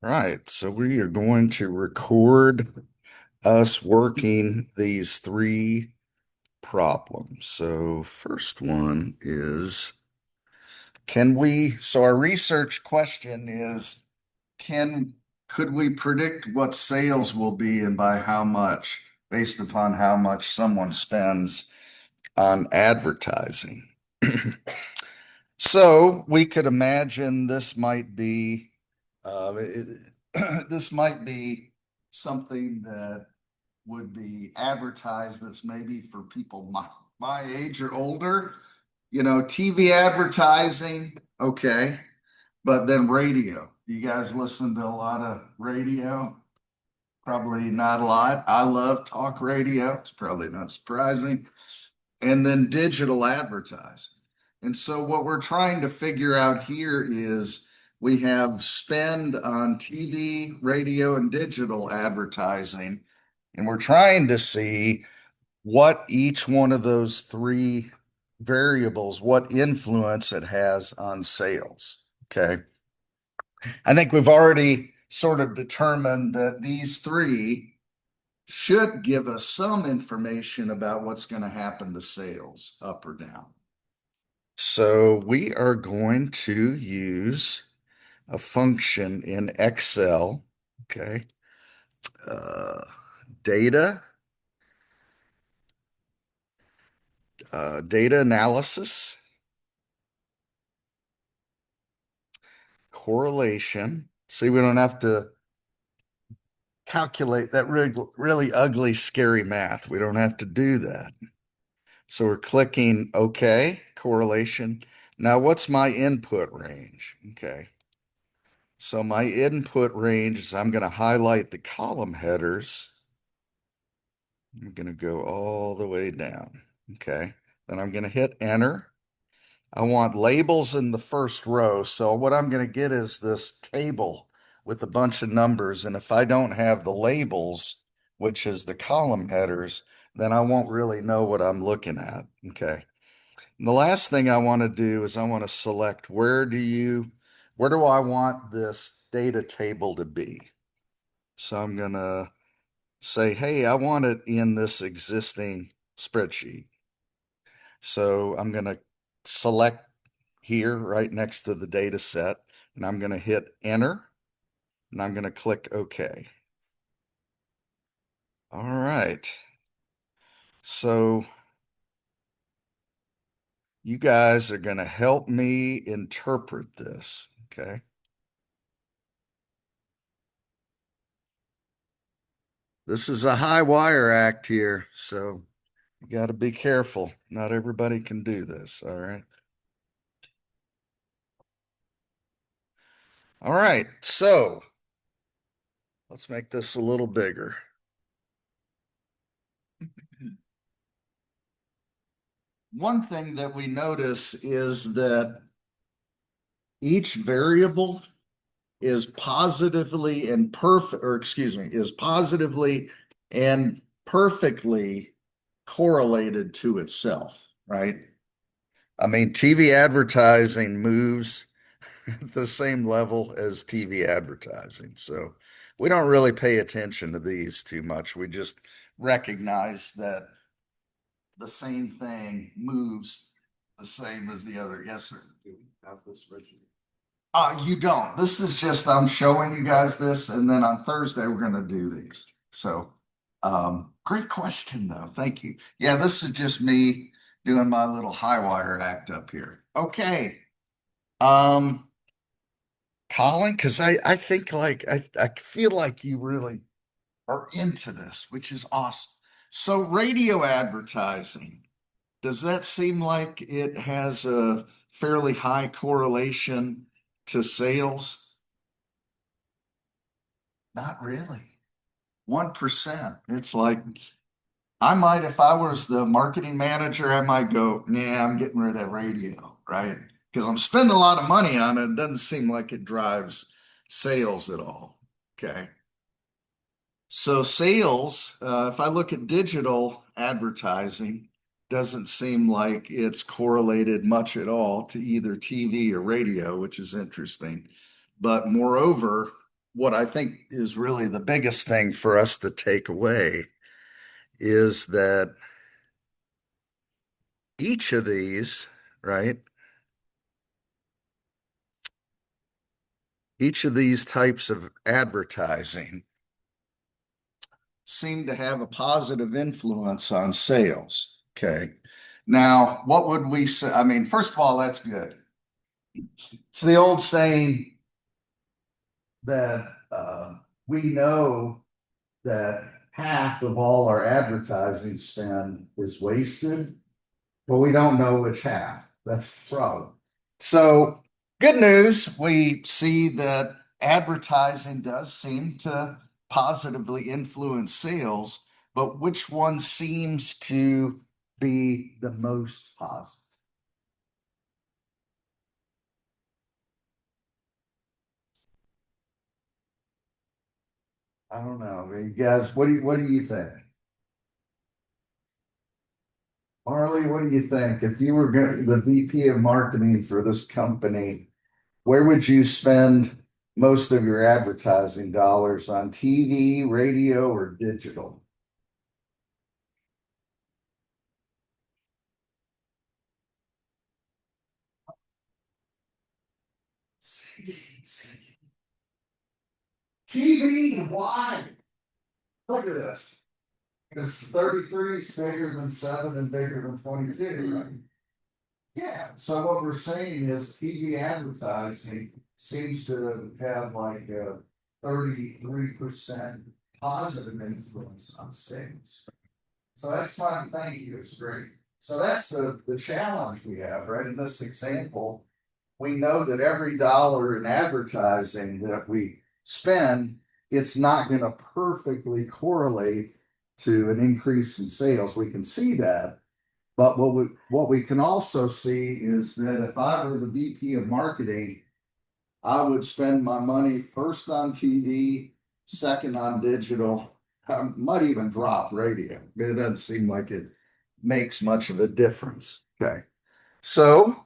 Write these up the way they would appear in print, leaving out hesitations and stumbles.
Right, so we are going to record us working these three problems. So, first one is so our research question is, can, could we predict what sales will be and by how much based upon how much someone spends on advertising? So we could imagine this might be this might be something that would be advertised that's maybe for people my age or older. TV advertising, okay, but then radio. You guys listen to a lot of radio? Probably not a lot. I love talk radio. It's probably not surprising. And then digital advertising. And so what we're trying to figure out here is we have spend on TV, radio, and digital advertising, and we're trying to see what each one of those three variables, what influence it has on sales. Okay. I think we've already sort of determined that these three should give us some information about what's going to happen to sales, up or down. So we are going to use a function in Excel, okay? Uh, data, data analysis, correlation. See, we don't have to calculate that really ugly, scary math. We don't have to do that. So we're clicking OK, correlation. Now, what's my input range? Okay. So my input range is I'm going to highlight the column headers. I'm going to go all the way down. Okay. Then I'm going to hit enter. I want labels in the first row. So what I'm going to get is this table with a bunch of numbers. And if I don't have the labels, which is the column headers, then I won't really know what I'm looking at. Okay. And the last thing I want to do is I want to select where do I want this data table to be? So I'm going to say, hey, I want it in this existing spreadsheet. So I'm going to select here right next to the data set, and I'm going to hit enter, and I'm going to click OK. All right. So you guys are going to help me interpret this, okay? This is a high wire act here, so you got to be careful. Not everybody can do this, all right? All right, so let's make this a little bigger. One thing that we notice is that each variable is positively and perfect, or excuse me, is positively and perfectly correlated to itself, right? I mean, TV advertising moves at the same level as TV advertising. So we don't really pay attention to these too much. We just recognize that the same thing moves the same as the other. Yes, sir. Do we have this spreadsheet? You don't. This is just I'm showing you guys this, and then on Thursday we're going to do these. So, great question though. Thank you. Yeah, this is just me doing my little high wire act up here. Okay. Um, Colin, because I think I feel like you really are into this, which is awesome. So, radio advertising, does that seem like it has a fairly high correlation to sales? Not really. 1%. It's like I might, if I was the marketing manager, I might go, nah, I'm getting rid of radio, right? Because I'm spending a lot of money on it. It doesn't seem like it drives sales at all. Okay. So sales, if I look at digital advertising, doesn't seem like it's correlated much at all to either TV or radio, which is interesting. But moreover, what I think is really the biggest thing for us to take away is that each of these, right? Each of these types of advertising seem to have a positive influence on sales. Okay. Now, what would we say? I mean, first of all, that's good. It's the old saying that we know that half of all our advertising spend is wasted, but we don't know which half. That's the problem. So, good news, we see that advertising does seem to positively influence sales, but which one seems to be the most positive? I don't know. You guys, what do you think? Marley, what do you think? If you were the VP of marketing for this company, where would you spend most of your advertising dollars on TV, radio, or digital? TV, why? Look at this. Because 33 is bigger than 7 and bigger than 22, right? Yeah. So what we're saying is TV advertising seems to have like a 33% positive influence on sales. So that's fine. Thank you. It's great. So that's the challenge we have, right? In this example, we know that every dollar in advertising that we spend, it's not going to perfectly correlate to an increase in sales. We can see that. But what we can also see is that if I were the VP of marketing, I would spend my money first on TV, second on digital. I might even drop radio, but it doesn't seem like it makes much of a difference. Okay. So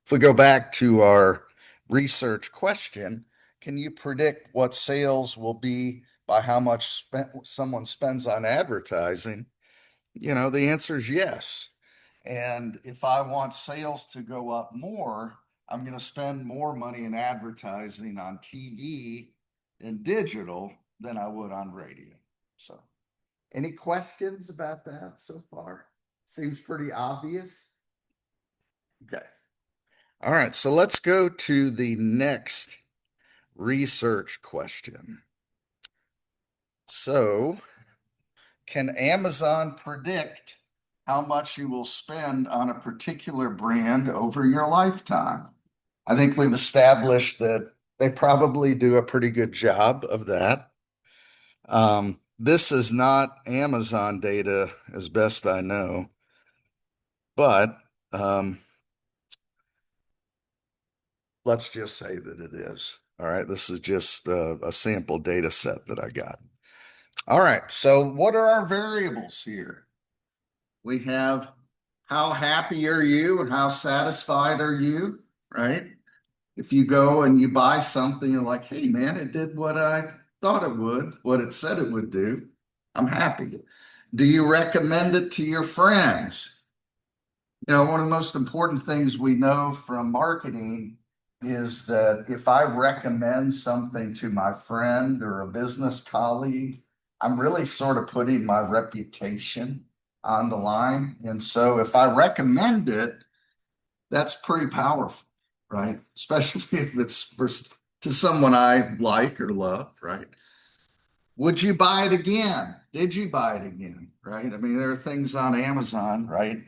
if we go back to our research question, can you predict what sales will be by how much someone spends on advertising? The answer is yes. And if I want sales to go up more, I'm going to spend more money in advertising on TV and digital than I would on radio. So, any questions about that so far? Seems pretty obvious. Okay. All right. So let's go to the next research question. So, can Amazon predict how much you will spend on a particular brand over your lifetime? I think we've established that they probably do a pretty good job of that. This is not Amazon data, as best I know, but let's just say that it is. All right, this is just a sample data set that I got. All right, so what are our variables here? We have how happy are you and how satisfied are you, right? If you go and you buy something, you're like, hey, man, it did what I thought it would, what it said it would do. I'm happy. Do you recommend it to your friends? One of the most important things we know from marketing is that if I recommend something to my friend or a business colleague, I'm really sort of putting my reputation on the line. And so if I recommend it, that's pretty powerful, right? Especially if it's to someone I like or love, right? Would you buy it again? Did you buy it again? Right? I mean, there are things on Amazon, right?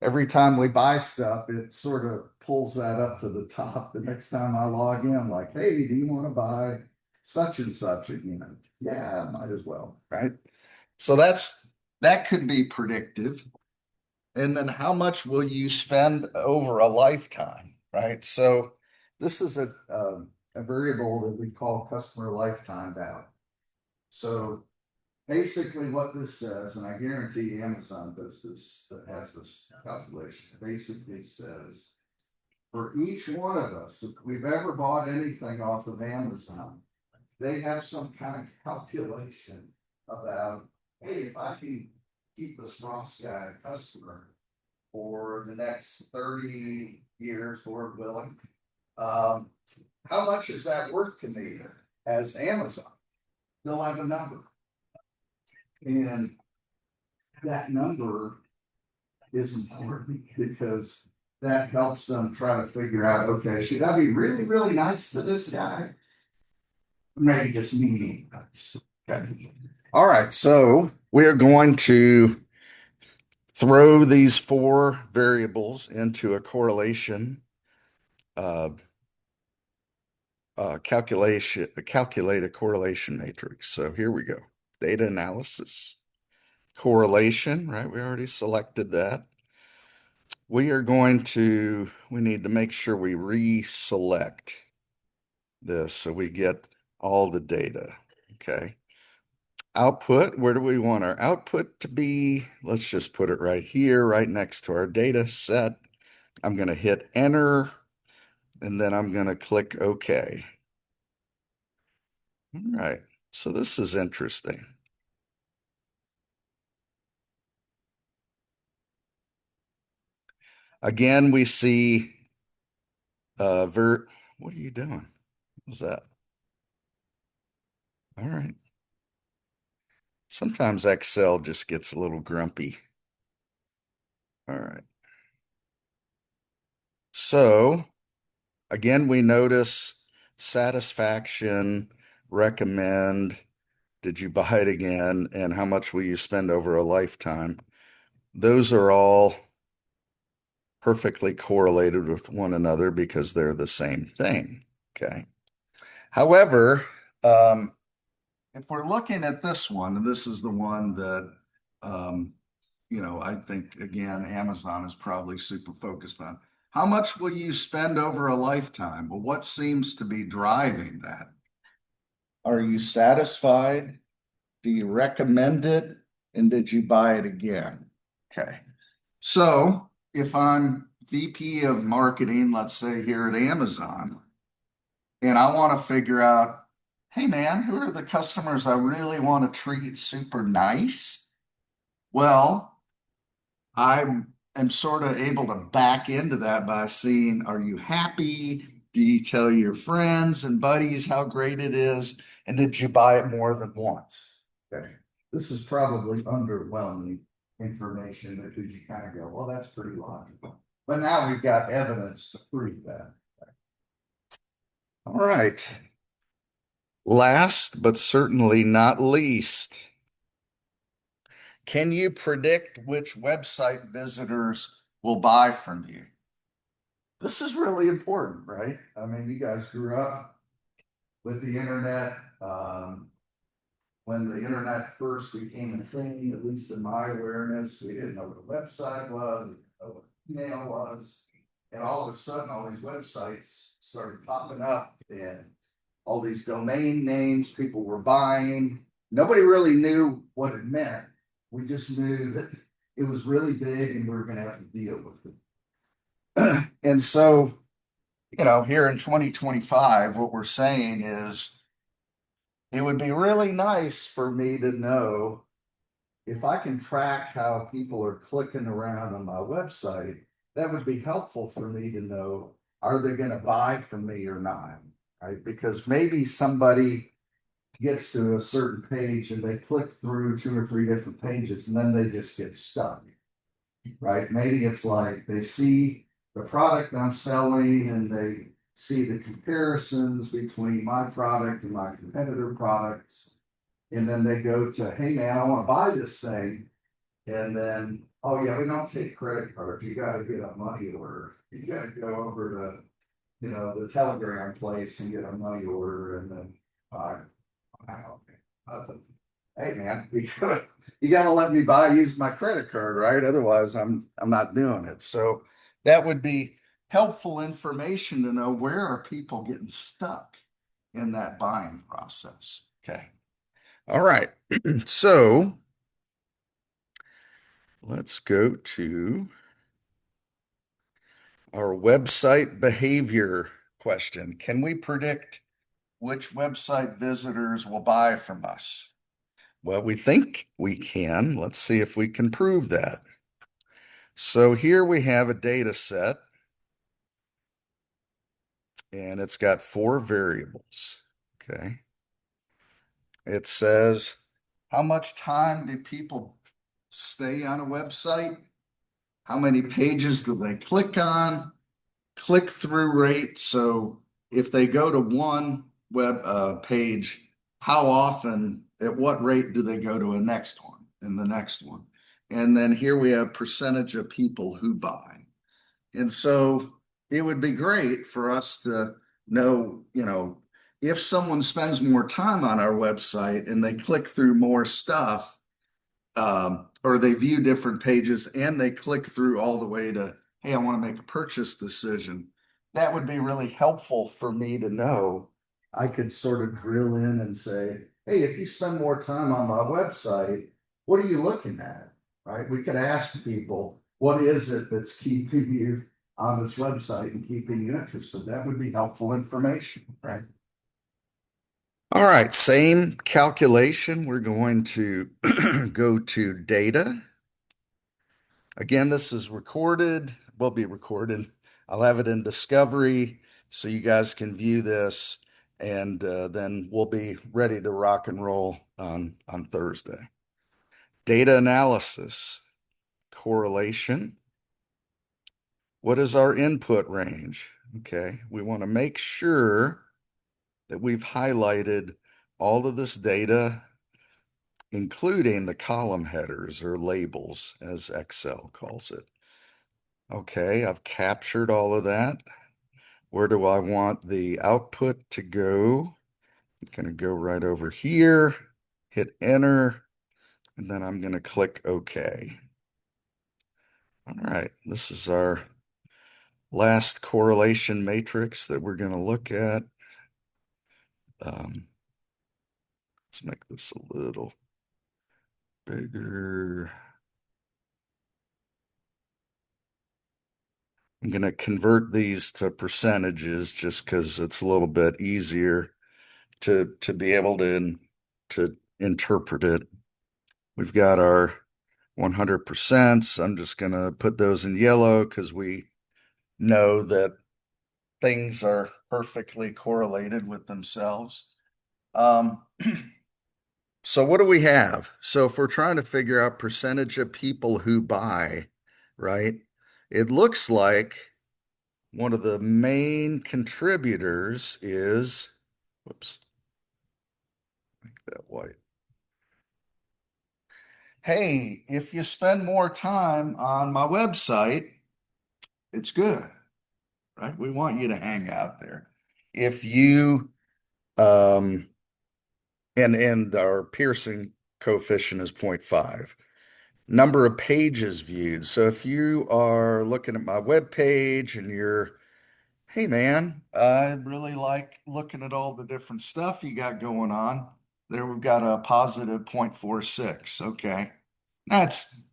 Every time we buy stuff, it sort of pulls that up to the top. The next time I log in, like, hey, do you want to buy such and such again? Yeah, might as well, right? So that could be predictive. And then how much will you spend over a lifetime, right? So this is a variable that we call customer lifetime value. So basically what this says, and I guarantee Amazon does this, that has this calculation, basically says for each one of us, if we've ever bought anything off of Amazon, they have some kind of calculation about, hey, if I can keep this Ross guy a customer for the next 30 years, Lord willing, um, how much is that worth to me as Amazon? They'll have a number. And that number is important because that helps them try to figure out, okay, should I be really, really nice to this guy? Maybe just meaning nice. Okay. All right. So we're going to throw these four variables into a correlation uh, calculate a correlation matrix. So here we go. Data analysis, correlation, right? We already selected that. We need to make sure we reselect this so we get all the data. Okay. Output, where do we want our output to be? Let's just put it right here, right next to our data set. I'm going to hit enter and then I'm going to click OK. All right. So this is interesting. Again, we see what are you doing? What was that? All right. Sometimes Excel just gets a little grumpy. All right. So again, we notice satisfaction, recommend, did you buy it again, and how much will you spend over a lifetime? Those are all perfectly correlated with one another because they're the same thing. Okay. However, um, if we're looking at this one, and this is the one that, um, I think again, Amazon is probably super focused on. How much will you spend over a lifetime? Well, what seems to be driving that? Are you satisfied? Do you recommend it? And did you buy it again? Okay. So if I'm VP of marketing, let's say here at Amazon, and I want to figure out, hey man, who are the customers I really want to treat super nice? Well, I am sort of able to back into that by seeing, are you happy? Do you tell your friends and buddies how great it is? And did you buy it more than once? Okay. This is probably underwhelming information because you kind of go, well, that's pretty logical. But now we've got evidence to prove that. All right. Last but certainly not least, can you predict which website visitors will buy from you? This is really important, right? I mean, you guys grew up with the internet. When the internet first became a thing, at least in my awareness, we didn't know what a website was, we didn't know what email was. And all of a sudden, all these websites started popping up and all these domain names people were buying. Nobody really knew what it meant. We just knew that it was really big and we were going to have to deal with it. And so, here in 2025, what we're saying is it would be really nice for me to know if I can track how people are clicking around on my website, that would be helpful for me to know, are they going to buy from me or not? Right? Because maybe somebody gets to a certain page and they click through two or three different pages and then they just get stuck. Right? Maybe it's like they see the product I'm selling and they see the comparisons between my product and my competitor products. And then they go to, hey man, I want to buy this thing. And then, oh yeah, we don't take credit cards. You got to get a money order. You got to go over to, the Telegram place and get a money order and then buy. Hey man, you gotta let me use my credit card, right? Otherwise, I'm not doing it. So that would be helpful information to know, where are people getting stuck in that buying process. Okay. All right. So let's go to our website behavior question. Can we predict which website visitors will buy from us? Well, we think we can. Let's see if we can prove that. So here we have a data set, and it's got four variables. Okay. It says, how much time do people stay on a website? How many pages do they click on? Click-through rate. So if they go to one web page, how often, at what rate do they go to a next one and the next one? And then here we have percentage of people who buy. And so it would be great for us to know, if someone spends more time on our website and they click through more stuff, or they view different pages and they click through all the way to, hey, I want to make a purchase decision. That would be really helpful for me to know. I could sort of drill in and say, hey, if you spend more time on my website, what are you looking at? Right? We could ask people, what is it that's keeping you on this website and keeping you interested? That would be helpful information, right? All right, same calculation. We're going to go to data. Again, this is recorded, will be recorded. I'll have it in Discovery so you guys can view this, and then we'll be ready to rock and roll on Thursday. Data analysis, correlation. What is our input range? Okay, we want to make sure that we've highlighted all of this data, including the column headers or labels, as Excel calls it. Okay, I've captured all of that. Where do I want the output to go? I'm going to go right over here, hit enter, and then I'm going to click OK. All right, this is our last correlation matrix that we're going to look at. Let's make this a little bigger. I'm going to convert these to percentages just because it's a little bit easier to be able to interpret it. We've got our 100%. I'm just going to put those in yellow because we know that things are perfectly correlated with themselves. So what do we have? So if we're trying to figure out percentage of people who buy, right? It looks like one of the main contributors is, whoops, make that white. Hey, if you spend more time on my website, it's good, right? We want you to hang out there. If you, um, and our Pearson coefficient is 0.5. Number of pages viewed. So if you are looking at my web page and you're, hey man, I really like looking at all the different stuff you got going on. There we've got a positive 0.46. Okay. That's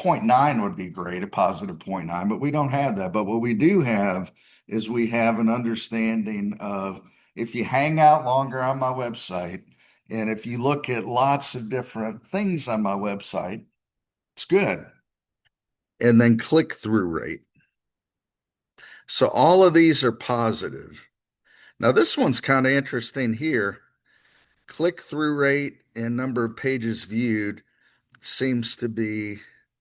0.9 would be great, a positive 0.9, but we don't have that. But what we do have is we have an understanding of if you hang out longer on my website and if you look at lots of different things on my website, it's good. And then click through rate. So all of these are positive. Now, this one's kind of interesting here. Click through rate and number of pages viewed seems to be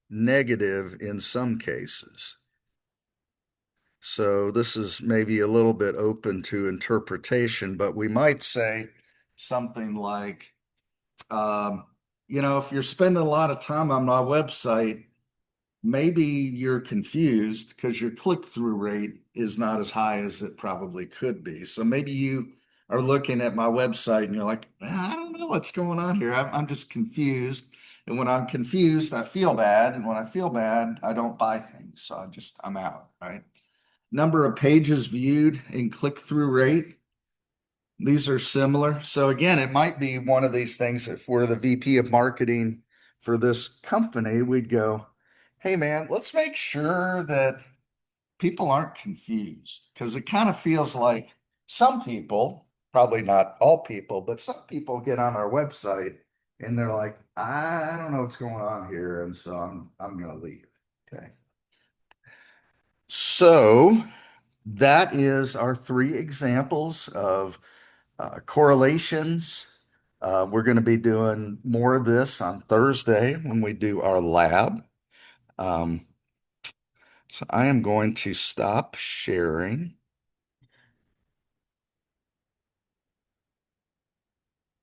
negative in some cases. So this is maybe a little bit open to interpretation, but we might say something like, if you're spending a lot of time on my website, maybe you're confused because your click-through rate is not as high as it probably could be. So maybe you are looking at my website and you're like, I don't know what's going on here. I'm just confused. And when I'm confused, I feel bad. And when I feel bad, I don't buy things. So I'm out, right? Number of pages viewed and click-through rate. These are similar. So again, it might be one of these things. If we're the VP of marketing for this company, we'd go, hey man, let's make sure that people aren't confused because it kind of feels like some people, probably not all people, but some people get on our website and they're like, I don't know what's going on here, and so I'm gonna leave. Okay. So that is our three examples of correlations. We're going to be doing more of this on Thursday when we do our lab. Um, so I am going to stop sharing.